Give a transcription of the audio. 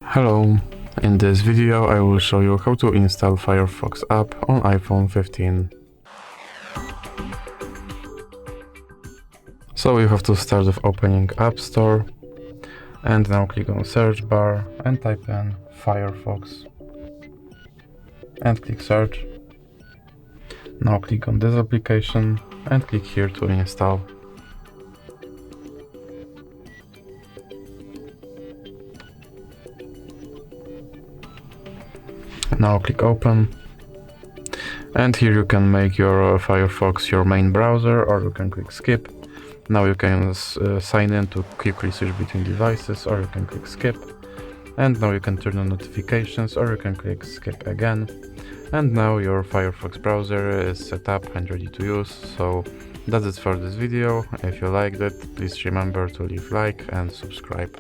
Hello, in this video I will show you how to install Firefox app on iPhone 15. So you have to start with opening App Store and now click on search bar and type in Firefox and click search. Now click on this application and click here to install. Now click open, and here you can make your Firefox your main browser, or you can click skip. Now you can sign in to quickly switch between devices, or you can click skip. And now you can turn on notifications, or you can click skip again. And now your Firefox browser is set up and ready to use. So that's it for this video. If you liked it, please remember to leave like and subscribe.